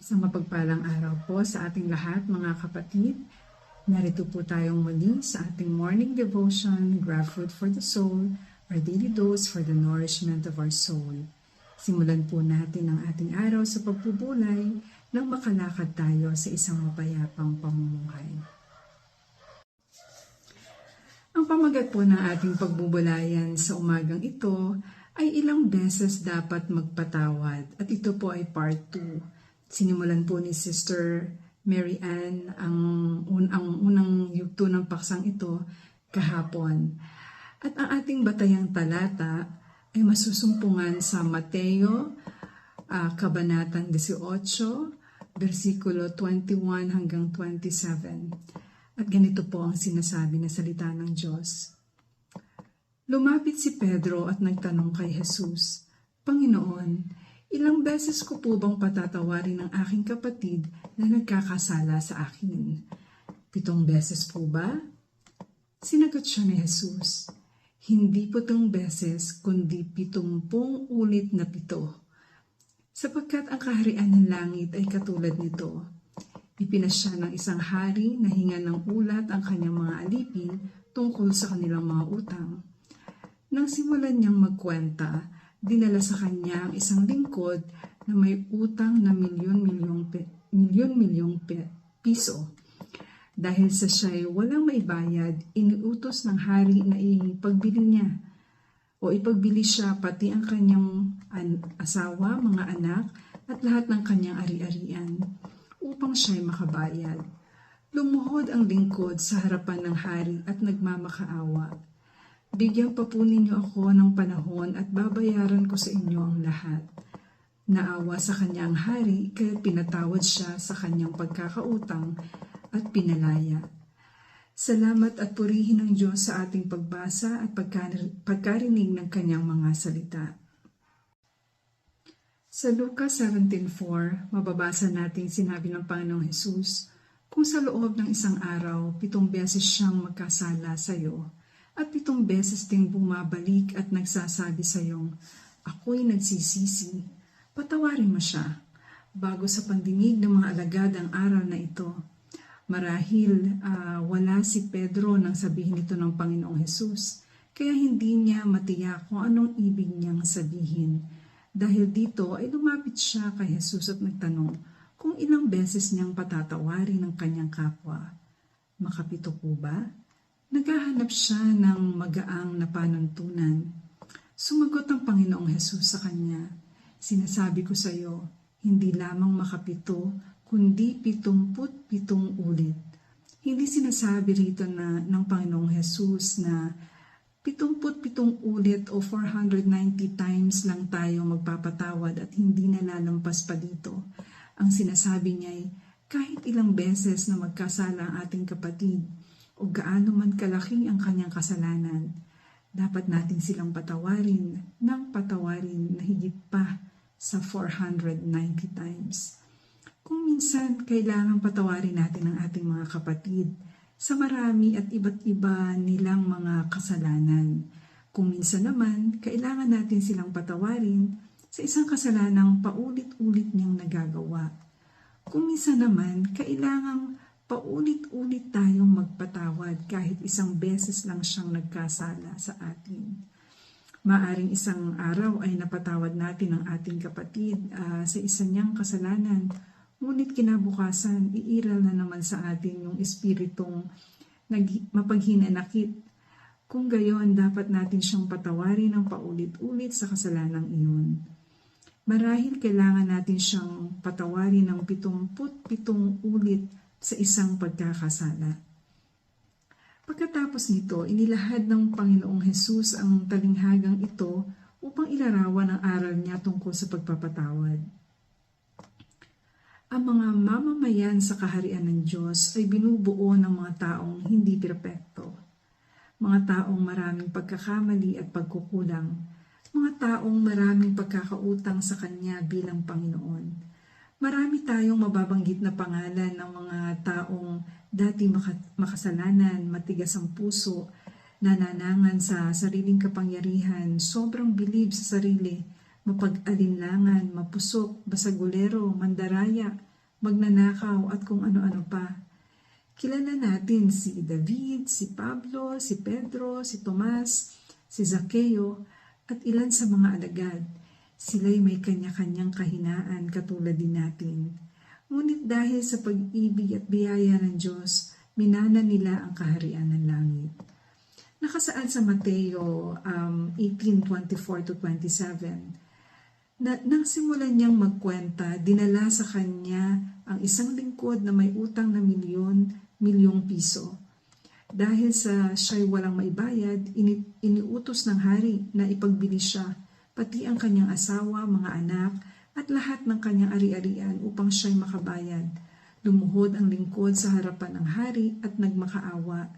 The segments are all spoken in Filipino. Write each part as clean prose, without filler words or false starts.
Isang mapagpalang araw po sa ating lahat mga kapatid. Narito po tayong muli sa ating morning devotion, Grab Food for the Soul, our daily dose for the nourishment of our soul. Simulan po natin ang ating araw sa pagpupulay nang makalakad tayo sa isang mapayapang pamumuhay. Ang pamagat po ng ating pagbubulayan sa umagang ito ay ilang beses dapat magpatawad at ito po ay part 2. Sinimulan po ni Sister Mary Ann ang unang yugto ng paksang ito kahapon. At ang ating batayang talata ay masusumpungan sa Mateo, Kabanatang 18, versikulo 21 hanggang 27. At ganito po ang sinasabi na salita ng Diyos. Lumapit si Pedro at nagtanong kay Jesus, Panginoon, ilang beses ko po bang patatawarin ang aking kapatid na nagkakasala sa akin? 7 beses po ba? Sinagot siya ni Jesus, hindi 7 beses kundi 70 ulit na 7. Sapagkat ang kaharian ng langit ay katulad nito. Ipinasya ng isang hari na hinga ng ulat ang kanyang mga alipin tungkol sa kanilang mga utang. Nang simulan niyang magkwenta, dinala sa kanya ang isang lingkod na may utang na milyon-milyong piso. Dahil sa siya'y walang maibayad, iniutos ng hari na ipagbili siya pati ang kanyang asawa, mga anak, at lahat ng kanyang ari-arian upang siya'y makabayad. Lumuhod ang lingkod sa harapan ng hari at nagmamakaawa. Bigyan pa po ninyo ako ng panahon at babayaran ko sa inyo ang lahat. Naawa sa kanya ang hari, kaya pinatawad siya sa kanyang pagkakautang at pinalaya. Salamat at purihin ng Diyos sa ating pagbasa at pagkarinig ng kanyang mga salita. Sa Lucas 17:4, mababasa natin sinabi ng Panginoong Hesus, kung sa loob ng isang araw, 7 beses siyang magkasala sa iyo, at 7 beses ding bumabalik at nagsasabi sa iyong, ako'y nagsisisi, patawarin mo siya, bago sa pandinig ng mga alagad ang aral na ito. Marahil wala si Pedro nang sabihin ito ng Panginoong Hesus, kaya hindi niya matiyak kung anong ibig niyang sabihin. Dahil dito ay lumapit siya kay Hesus at nagtanong kung ilang beses niyang patatawarin ang kanyang kapwa. Makapito po ba? Naghahanap siya ng magaang na panuntunan. Sumagot ang Panginoong Hesus sa kanya, sinasabi ko sa iyo, hindi lamang makapito, kundi 77 ulit. Hindi sinasabi rito ng Panginoong Hesus na 77 ulit o 490 times lang tayo magpapatawad at hindi nalalampas pa dito. Ang sinasabi niya ay kahit ilang beses na magkasala ang ating kapatid o gaano man kalaki ang kanyang kasalanan, dapat natin silang patawarin na higit pa sa 490 times. Kung minsan kailangan patawarin natin ang ating mga kapatid sa marami at iba't iba nilang mga kasalanan. Kung minsan naman, kailangan natin silang patawarin sa isang kasalanang paulit-ulit niyang nagagawa. Kung minsan naman, kailangang paulit-ulit tayong magpatawad kahit isang beses lang siyang nagkasala sa atin. Maaring isang araw ay napatawad natin ang ating kapatid sa isa niyang kasalanan, ngunit kinabukasan, iiral na naman sa atin yung espiritong mapaghinanakit. Kung gayon, dapat natin siyang patawarin ng paulit-ulit sa kasalanang iyon. Marahil kailangan natin siyang patawarin ng 77 ulit sa isang pagkakasala. Pagkatapos nito, inilahad ng Panginoong Hesus ang talinghagang ito upang ilarawan ang aral niya tungkol sa pagpapatawad. Ang mga mamamayan sa kaharian ng Diyos ay binubuo ng mga taong hindi perpekto. Mga taong maraming pagkakamali at pagkukulang. Mga taong maraming pagkakautang sa Kanya bilang Panginoon. Marami tayong mababanggit na pangalan ng mga taong dati makasalanan, matigas ang puso, nananangan sa sariling kapangyarihan, sobrang bilib sa sarili, mapag-alinlangan, mapusok, basagulero, mandaraya, magnanakaw at kung ano-ano pa. Kilala natin si David, si Pablo, si Pedro, si Tomas, si Zaccheo at ilan sa mga alagad. Sila'y may kanya-kanyang kahinaan katulad din natin. Ngunit dahil sa pag-ibig at biyaya ng Diyos, minana nila ang kaharian ng langit. Nakasaad sa Mateo 18:24-27, nang simulan niyang magkwenta, dinala sa kanya ang isang lingkod na may utang na milyong piso. Dahil sa siya'y walang maibayad, iniutos ng hari na ipagbili siya, pati ang kanyang asawa, mga anak, at lahat ng kanyang ari-arian upang siya'y makabayad. Lumuhod ang lingkod sa harapan ng hari at nagmakaawa.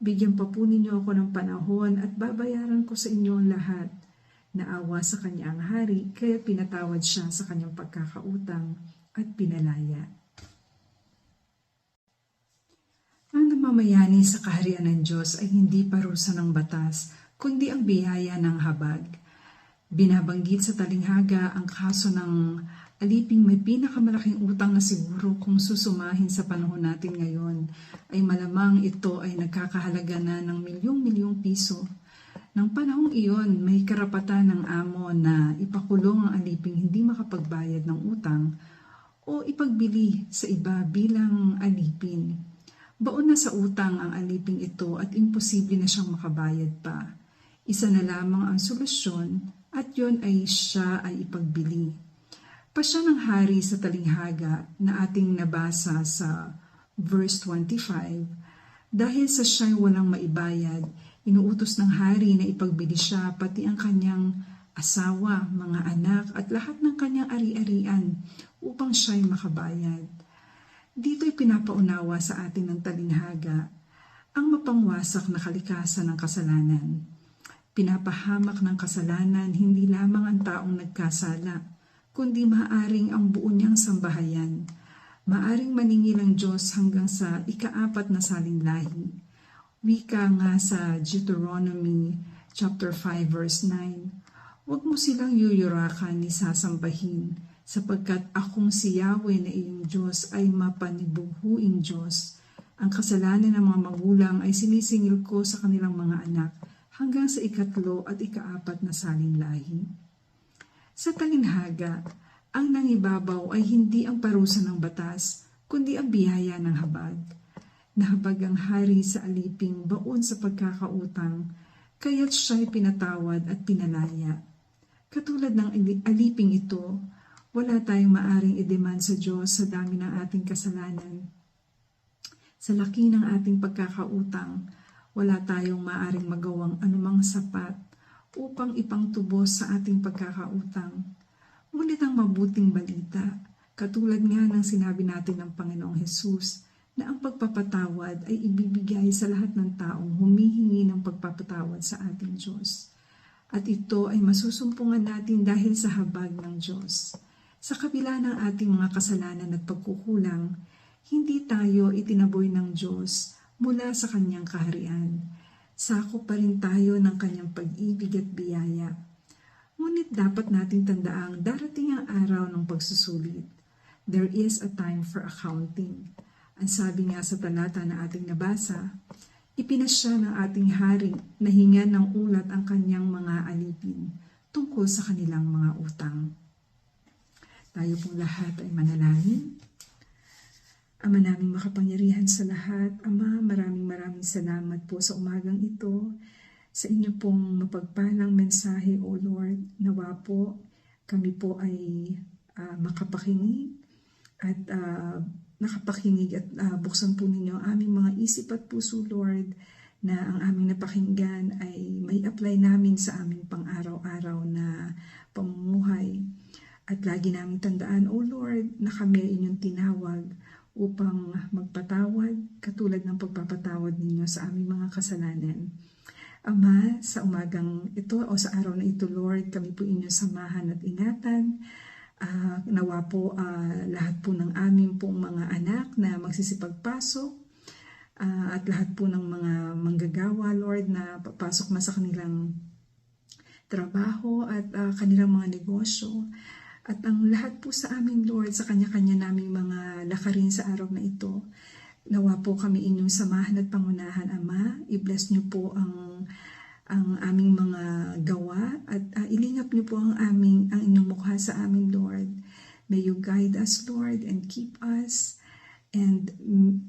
Bigyan pa po ninyo ako ng panahon at babayaran ko sa inyo ang lahat. Naawa sa kanya ang hari, kaya pinatawad siya sa kanyang pagkakautang at pinalaya. Ang namamayani sa kaharian ng Diyos ay hindi parusa ng batas, kundi ang biyaya ng habag. Binabanggit sa talinghaga ang kaso ng aliping may pinakamalaking utang na siguro kung susumahin sa panahon natin ngayon, ay malamang ito ay nagkakahalaga na ng milyong-milyong piso. Nang panahong iyon, may karapatan ng amo na ipakulong ang aliping hindi makapagbayad ng utang o ipagbili sa iba bilang alipin. Baon na sa utang ang aliping ito at imposible na siyang makabayad pa. Isa na lamang ang solusyon at yon ay siya ay ipagbili. Pasya ng hari sa talinghaga na ating nabasa sa verse 25, dahil sa siya'y walang maibayad, inuutos ng hari na ipagbili siya pati ang kanyang asawa, mga anak at lahat ng kanyang ari-arian upang siya'y makabayad. Dito'y pinapaunawa sa atin ng talinghaga ang mapangwasak na kalikasan ng kasalanan. Pinapahamak ng kasalanan hindi lamang ang taong nagkasala, kundi maaaring ang buo niyang sambahayan. Maaring maningil ang Diyos hanggang sa ika-4 na salinlahi. Wika nga sa Deuteronomy chapter 5 verse 9, huwag mo silang yuyurakan ni sasambahin, sapagkat akong si Yahweh na iyong Diyos ay mapanibuhuing Diyos. Ang kasalanan ng mga magulang ay sinisingil ko sa kanilang mga anak hanggang sa 3 at 4 na salinlahi. Sa talinghaga, ang nangibabaw ay hindi ang parusa ng batas, kundi ang biyaya ng habag. Nahabag ang hari sa aliping baon sa pagkakautang, kaya't siya'y pinatawad at pinalaya. Katulad ng aliping ito, wala tayong maaring i-demand sa Diyos sa dami ng ating kasalanan. Sa laki ng ating pagkakautang, wala tayong maaring magawang anumang sapat upang ipangtubos sa ating pagkakautang. Ngunit ang mabuting balita, katulad nga ng sinabi natin ng Panginoong Hesus, na ang pagpapatawad ay ibibigay sa lahat ng taong humihingi ng pagpapatawad sa ating Diyos. At ito ay masusumpungan natin dahil sa habag ng Diyos. Sa kabila ng ating mga kasalanan at pagkukulang, hindi tayo itinaboy ng Diyos mula sa kanyang kaharian. Sakop pa rin tayo ng kanyang pag-ibig at biyaya. Ngunit dapat nating tandaang darating ang araw ng pagsusulit. There is a time for accounting. Ang sabi nga sa talata na ating nabasa, ipinasya ng ating hari na hingan ng ulat ang kanyang mga alipin tungkol sa kanilang mga utang. Tayo pong lahat ay manalangin. Ama naming makapangyarihan sa lahat, Ama, maraming salamat po sa umagang ito, sa inyo pong mapagpalang mensahe, O Lord. Nawa po, kami po ay makapakinig at buksan po ninyo ang aming mga isip at puso, Lord, na ang aming napakinggan ay may apply namin sa aming pang-araw-araw na pamumuhay. At lagi namin tandaan, O Lord, na kami ay inyong tinawag upang magpatawad katulad ng pagpapatawad ninyo sa aming mga kasalanan. Ama, sa umagang ito o sa araw na ito, Lord, kami po inyong samahan at ingatan. Nawa po lahat po ng aming pong mga anak na magsisipagpasok at lahat po ng mga manggagawa, Lord, na papasok na sa kanilang trabaho at kanilang mga negosyo. At ang lahat po sa amin, Lord, sa kanya-kanya naming mga lakarin sa araw na ito, nawa po kami inyong samahan at pangunahan, Ama. I-bless niyo po ang aming mga gawa at ilingap niyo po ang inyong mukha sa amin, Lord. May you guide us, Lord, and keep us. And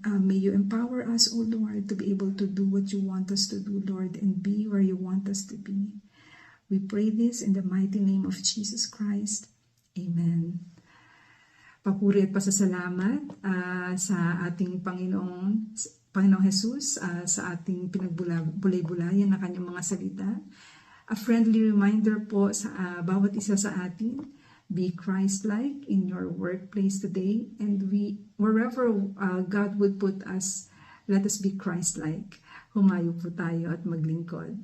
may you empower us, O Lord, to be able to do what you want us to do, Lord, and be where you want us to be. We pray this in the mighty name of Jesus Christ. Amen. Papuri at pasasalamat sa ating Panginoong Hesus sa ating pinagbulay-bulayan na kanyang mga salita. A friendly reminder po sa bawat isa sa atin, be Christ-like in your workplace today, and wherever God would put us, let us be Christ-like. Humayo po tayo at maglingkod.